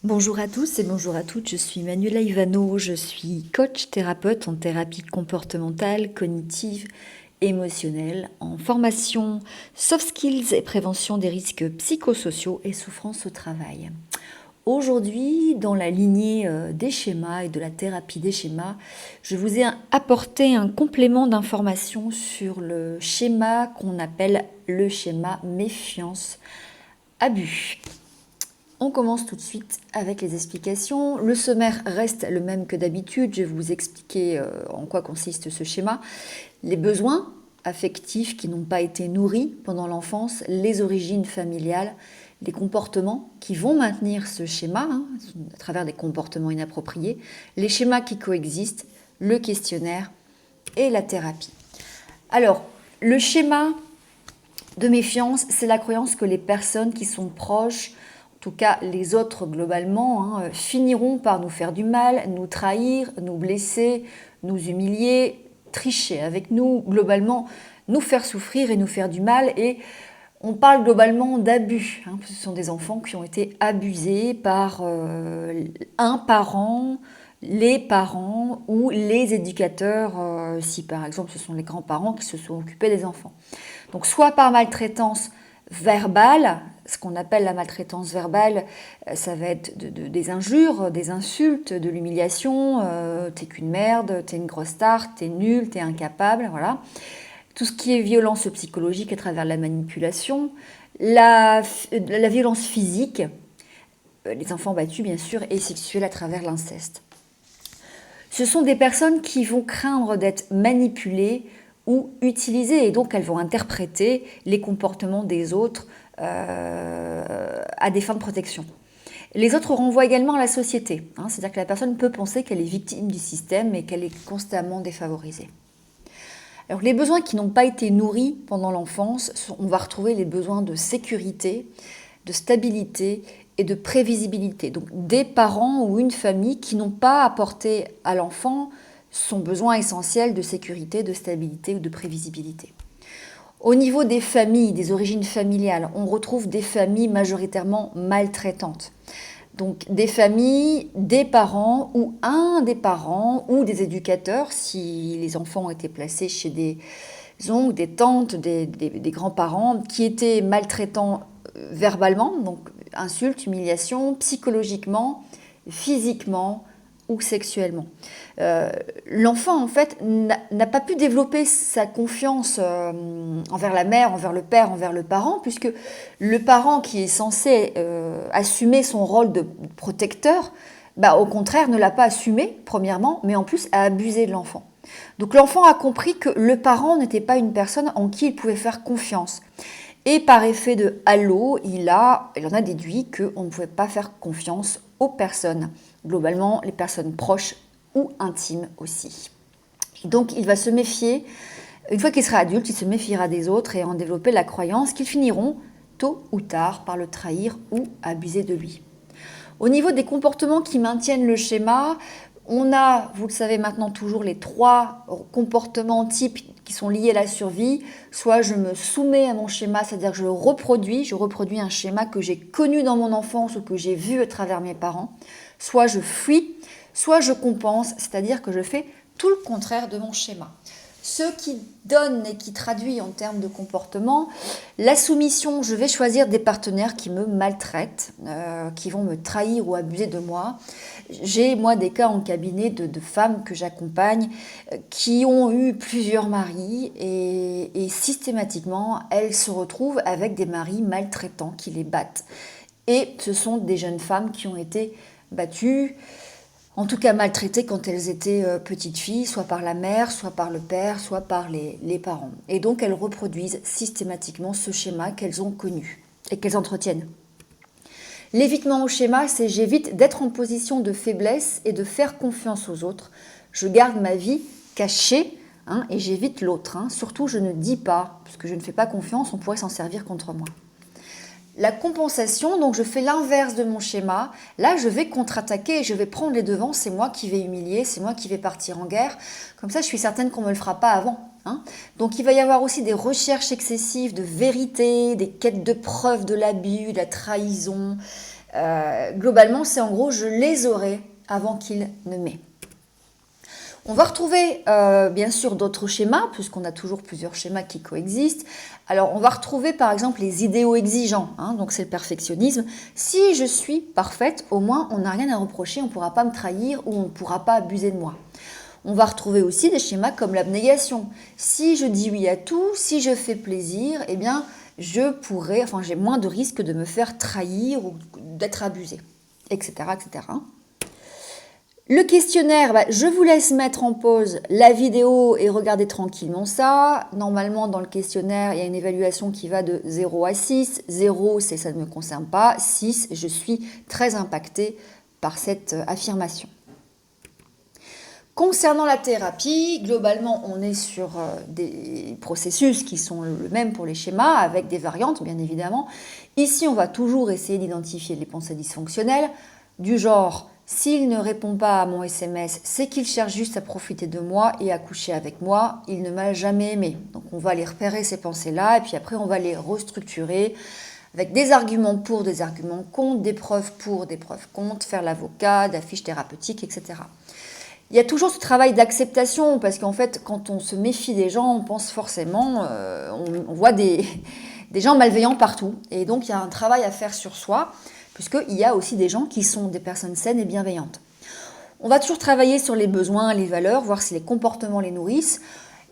Bonjour à tous et bonjour à toutes, je suis Manuela Ivano, je suis coach thérapeute en thérapie comportementale, cognitive, émotionnelle, en formation soft skills et prévention des risques psychosociaux et souffrance au travail. Aujourd'hui, dans la lignée des schémas et de la thérapie des schémas, je vous ai apporté un complément d'information sur le schéma qu'on appelle le schéma méfiance-abus. On commence tout de suite avec les explications. Le sommaire reste le même que d'habitude. Je vais vous expliquer en quoi consiste ce schéma. Les besoins affectifs qui n'ont pas été nourris pendant l'enfance, les origines familiales, les comportements qui vont maintenir ce schéma à travers des comportements inappropriés, les schémas qui coexistent, le questionnaire et la thérapie. Alors, le schéma de méfiance, c'est la croyance que les personnes qui sont proches, en tout cas les autres globalement, finiront par nous faire du mal, nous trahir, nous blesser, nous humilier, tricher avec nous, globalement nous faire souffrir et nous faire du mal. Et on parle globalement d'abus. Ce sont des enfants qui ont été abusés par un parent, les parents ou les éducateurs, si par exemple ce sont les grands-parents qui se sont occupés des enfants. Donc soit par maltraitance verbale, ce qu'on appelle la maltraitance verbale, ça va être des injures, des insultes, de l'humiliation, t'es qu'une merde, t'es une grosse tarte, t'es nul, t'es incapable, voilà. Tout ce qui est violence psychologique à travers la manipulation, la violence physique, les enfants battus bien sûr, et sexuelle à travers l'inceste. Ce sont des personnes qui vont craindre d'être manipulées ou utilisées, et donc elles vont interpréter les comportements des autres à des fins de protection. Les autres renvoient également à la société, c'est-à-dire que la personne peut penser qu'elle est victime du système et qu'elle est constamment défavorisée. Alors les besoins qui n'ont pas été nourris pendant l'enfance, on va retrouver les besoins de sécurité, de stabilité et de prévisibilité. Donc des parents ou une famille qui n'ont pas apporté à l'enfant son besoin essentiel de sécurité, de stabilité ou de prévisibilité. Au niveau des familles, des origines familiales, on retrouve des familles majoritairement maltraitantes. Donc des familles, des parents ou un des parents ou des éducateurs, si les enfants ont été placés chez des oncles, des tantes, des grands-parents, qui étaient maltraitants verbalement, donc insultes, humiliations, psychologiquement, physiquement ou sexuellement. L'enfant, en fait, n'a pas pu développer sa confiance envers la mère, envers le père, envers le parent, puisque le parent qui est censé assumer son rôle de protecteur, au contraire, ne l'a pas assumé, premièrement, mais en plus a abusé de l'enfant. Donc l'enfant a compris que le parent n'était pas une personne en qui il pouvait faire confiance. Et par effet de halo, il en a déduit qu'on ne pouvait pas faire confiance aux personnes, globalement les personnes proches ou intimes aussi. Et donc il va se méfier, une fois qu'il sera adulte, il se méfiera des autres et en développer la croyance qu'ils finiront, tôt ou tard, par le trahir ou abuser de lui. Au niveau des comportements qui maintiennent le schéma, on a, vous le savez maintenant, toujours les 3 comportements types qui sont liés à la survie. Soit je me soumets à mon schéma, c'est-à-dire que je reproduis un schéma que j'ai connu dans mon enfance ou que j'ai vu à travers mes parents. Soit je fuis, soit je compense, c'est-à-dire que je fais tout le contraire de mon schéma. Ce qui donne et qui traduit en termes de comportement, la soumission, je vais choisir des partenaires qui me maltraitent, qui vont me trahir ou abuser de moi. J'ai, moi, des cas en cabinet de femmes que j'accompagne qui ont eu plusieurs maris et systématiquement, elles se retrouvent avec des maris maltraitants qui les battent. Et ce sont des jeunes femmes qui ont été battues, en tout cas maltraitées quand elles étaient petites filles, soit par la mère, soit par le père, soit par les parents. Et donc elles reproduisent systématiquement ce schéma qu'elles ont connu et qu'elles entretiennent. L'évitement au schéma, c'est j'évite d'être en position de faiblesse et de faire confiance aux autres. Je garde ma vie cachée et j'évite l'autre. Surtout, je ne dis pas, puisque je ne fais pas confiance, on pourrait s'en servir contre moi. La compensation, donc je fais l'inverse de mon schéma. Là, je vais contre-attaquer et je vais prendre les devants. C'est moi qui vais humilier, c'est moi qui vais partir en guerre. Comme ça, je suis certaine qu'on ne me le fera pas avant. Donc, il va y avoir aussi des recherches excessives de vérité, des quêtes de preuves de l'abus, de la trahison, Globalement, c'est en gros, je les aurai avant qu'ils ne m'aient. On va retrouver bien sûr d'autres schémas, puisqu'on a toujours plusieurs schémas qui coexistent. Alors on va retrouver par exemple les idéaux exigeants, hein, donc c'est le perfectionnisme. Si je suis parfaite, au moins on n'a rien à reprocher, on ne pourra pas me trahir ou on ne pourra pas abuser de moi. On va retrouver aussi des schémas comme l'abnégation. Si je dis oui à tout, si je fais plaisir, eh bien j'ai moins de risques de me faire trahir ou d'être abusée, etc., etc. Le questionnaire, je vous laisse mettre en pause la vidéo et regarder tranquillement ça. Normalement, dans le questionnaire, il y a une évaluation qui va de 0 à 6. 0, c'est ça ne me concerne pas. 6, je suis très impactée par cette affirmation. Concernant la thérapie, globalement, on est sur des processus qui sont le même pour les schémas, avec des variantes, bien évidemment. Ici, on va toujours essayer d'identifier les pensées dysfonctionnelles, du genre... S'il ne répond pas à mon SMS, c'est qu'il cherche juste à profiter de moi et à coucher avec moi. Il ne m'a jamais aimé. Donc on va les repérer, ces pensées-là, et puis après on va les restructurer avec des arguments pour, des arguments contre, des preuves pour, des preuves contre, faire l'avocat, d'affiches thérapeutiques, etc. Il y a toujours ce travail d'acceptation, parce qu'en fait, quand on se méfie des gens, on pense forcément, on voit des gens malveillants partout. Et donc il y a un travail à faire sur soi, puisqu'il y a aussi des gens qui sont des personnes saines et bienveillantes. On va toujours travailler sur les besoins, les valeurs, voir si les comportements les nourrissent.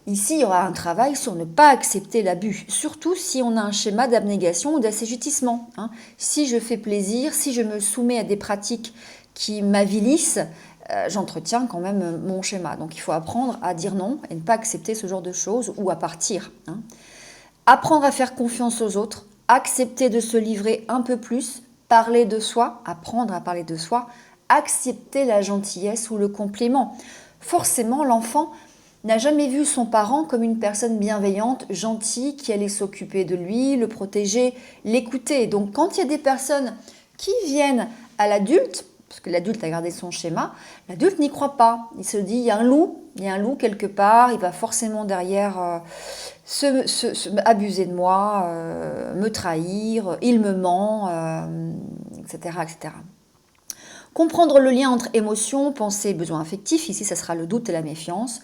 Ici, il y aura un travail sur ne pas accepter l'abus, surtout si on a un schéma d'abnégation ou d'assujettissement. Si je fais plaisir, si je me soumets à des pratiques qui m'avilissent, j'entretiens quand même mon schéma. Donc il faut apprendre à dire non et ne pas accepter ce genre de choses ou à partir. Apprendre à faire confiance aux autres, accepter de se livrer un peu plus, parler de soi, apprendre à parler de soi, accepter la gentillesse ou le compliment. Forcément, l'enfant n'a jamais vu son parent comme une personne bienveillante, gentille, qui allait s'occuper de lui, le protéger, l'écouter. Donc quand il y a des personnes qui viennent à l'adulte, parce que l'adulte a gardé son schéma, l'adulte n'y croit pas. Il se dit, il y a un loup quelque part, il va forcément derrière abuser de moi, me trahir, il me ment, etc., etc. Comprendre le lien entre émotion, pensée et besoin affectif, ici ça sera le doute et la méfiance.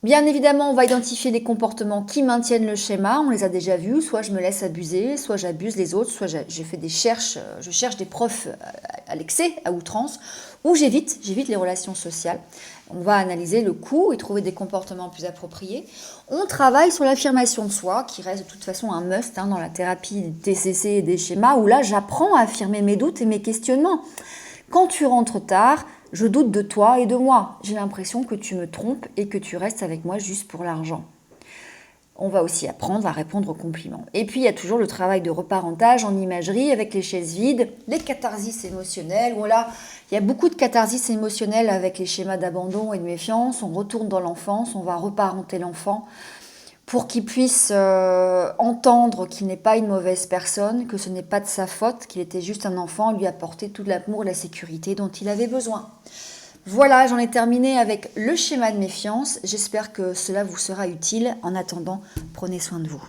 Bien évidemment, on va identifier les comportements qui maintiennent le schéma, on les a déjà vus, soit je me laisse abuser, soit j'abuse les autres, soit je cherche des preuves à l'excès, à outrance, ou j'évite les relations sociales. On va analyser le coût et trouver des comportements plus appropriés. On travaille sur l'affirmation de soi, qui reste de toute façon un must dans la thérapie des TCC et des schémas, où là j'apprends à affirmer mes doutes et mes questionnements. Quand tu rentres tard, je doute de toi et de moi. J'ai l'impression que tu me trompes et que tu restes avec moi juste pour l'argent. On va aussi apprendre à répondre aux compliments. Et puis, il y a toujours le travail de reparentage en imagerie avec les chaises vides, les catharsis émotionnelles. Voilà, il y a beaucoup de catharsis émotionnelles avec les schémas d'abandon et de méfiance. On retourne dans l'enfance, on va reparenter l'enfant pour qu'il puisse entendre qu'il n'est pas une mauvaise personne, que ce n'est pas de sa faute, qu'il était juste un enfant, lui apporter tout l'amour et la sécurité dont il avait besoin. Voilà, j'en ai terminé avec le schéma de méfiance. J'espère que cela vous sera utile. En attendant, prenez soin de vous.